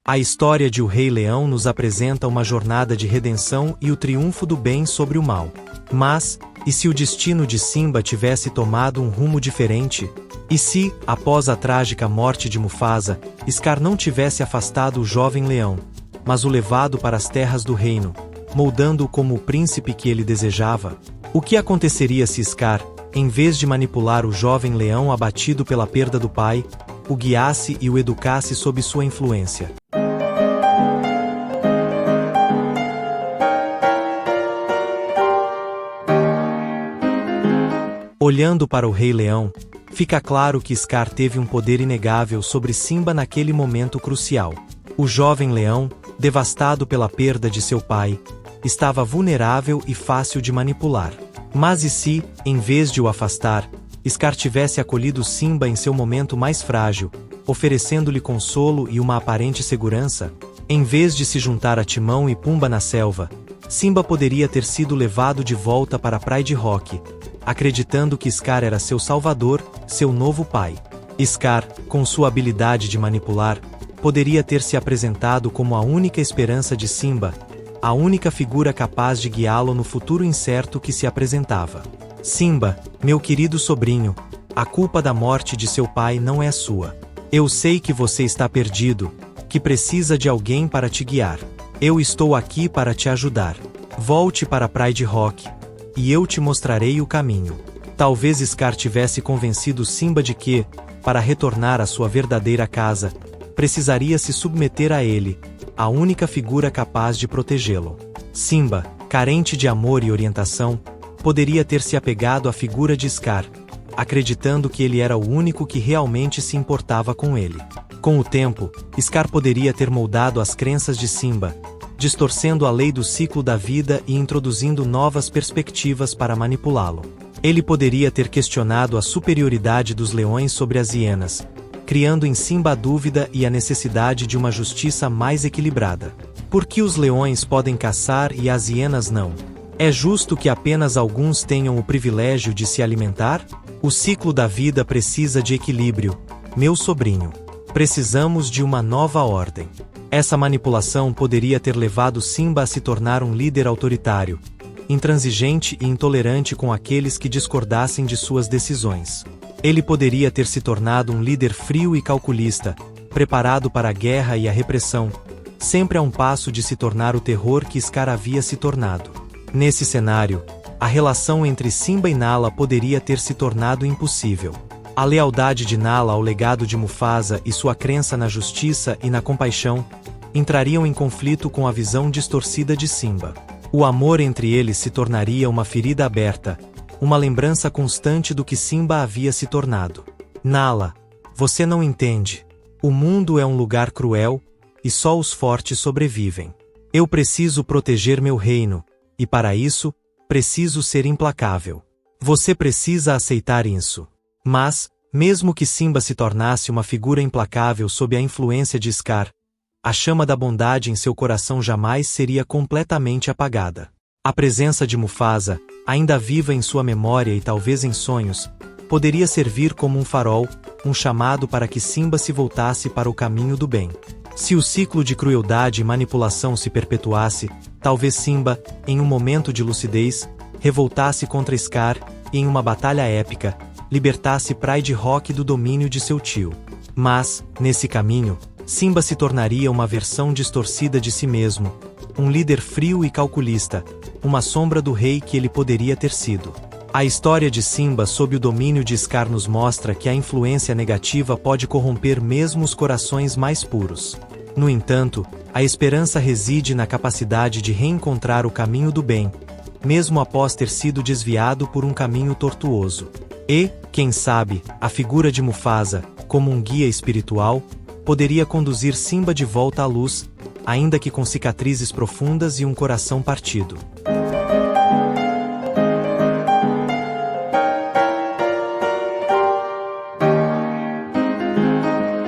A história de O Rei Leão nos apresenta uma jornada de redenção e o triunfo do bem sobre o mal. Mas, e se o destino de Simba tivesse tomado um rumo diferente? E se, após a trágica morte de Mufasa, Scar não tivesse afastado o jovem leão, mas o levado para as terras do reino, moldando-o como o príncipe que ele desejava? O que aconteceria se Scar, em vez de manipular o jovem leão abatido pela perda do pai, o guiasse e o educasse sob sua influência? Olhando para o Rei Leão, fica claro que Scar teve um poder inegável sobre Simba naquele momento crucial. O jovem leão, devastado pela perda de seu pai, estava vulnerável e fácil de manipular. Mas e se, em vez de o afastar, Scar tivesse acolhido Simba em seu momento mais frágil, oferecendo-lhe consolo e uma aparente segurança? Em vez de se juntar a Timão e Pumba na selva, Simba poderia ter sido levado de volta para Pride Rock, acreditando que Scar era seu salvador, seu novo pai. Scar, com sua habilidade de manipular, poderia ter se apresentado como a única esperança de Simba, a única figura capaz de guiá-lo no futuro incerto que se apresentava. Simba, meu querido sobrinho, a culpa da morte de seu pai não é sua. Eu sei que você está perdido, que precisa de alguém para te guiar. Eu estou aqui para te ajudar. Volte para Pride Rock, e eu te mostrarei o caminho. Talvez Scar tivesse convencido Simba de que, para retornar à sua verdadeira casa, precisaria se submeter a ele, a única figura capaz de protegê-lo. Simba, carente de amor e orientação, poderia ter se apegado à figura de Scar, acreditando que ele era o único que realmente se importava com ele. Com o tempo, Scar poderia ter moldado as crenças de Simba, distorcendo a lei do ciclo da vida e introduzindo novas perspectivas para manipulá-lo. Ele poderia ter questionado a superioridade dos leões sobre as hienas, criando em Simba a dúvida e a necessidade de uma justiça mais equilibrada. Por que os leões podem caçar e as hienas não? É justo que apenas alguns tenham o privilégio de se alimentar? O ciclo da vida precisa de equilíbrio, meu sobrinho. Precisamos de uma nova ordem. Essa manipulação poderia ter levado Simba a se tornar um líder autoritário, intransigente e intolerante com aqueles que discordassem de suas decisões. Ele poderia ter se tornado um líder frio e calculista, preparado para a guerra e a repressão, sempre a um passo de se tornar o terror que Scar havia se tornado. Nesse cenário, a relação entre Simba e Nala poderia ter se tornado impossível. A lealdade de Nala ao legado de Mufasa e sua crença na justiça e na compaixão entrariam em conflito com a visão distorcida de Simba. O amor entre eles se tornaria uma ferida aberta, uma lembrança constante do que Simba havia se tornado. Nala, você não entende. O mundo é um lugar cruel, e só os fortes sobrevivem. Eu preciso proteger meu reino, e para isso, preciso ser implacável. Você precisa aceitar isso. Mas, mesmo que Simba se tornasse uma figura implacável sob a influência de Scar, a chama da bondade em seu coração jamais seria completamente apagada. A presença de Mufasa, ainda viva em sua memória e talvez em sonhos, poderia servir como um farol, um chamado para que Simba se voltasse para o caminho do bem. Se o ciclo de crueldade e manipulação se perpetuasse, talvez Simba, em um momento de lucidez, revoltasse contra Scar e, em uma batalha épica, libertasse Pride Rock do domínio de seu tio. Mas, nesse caminho, Simba se tornaria uma versão distorcida de si mesmo, um líder frio e calculista, uma sombra do rei que ele poderia ter sido. A história de Simba sob o domínio de Scar nos mostra que a influência negativa pode corromper mesmo os corações mais puros. No entanto, a esperança reside na capacidade de reencontrar o caminho do bem, mesmo após ter sido desviado por um caminho tortuoso. E, quem sabe, a figura de Mufasa, como um guia espiritual, poderia conduzir Simba de volta à luz, ainda que com cicatrizes profundas e um coração partido.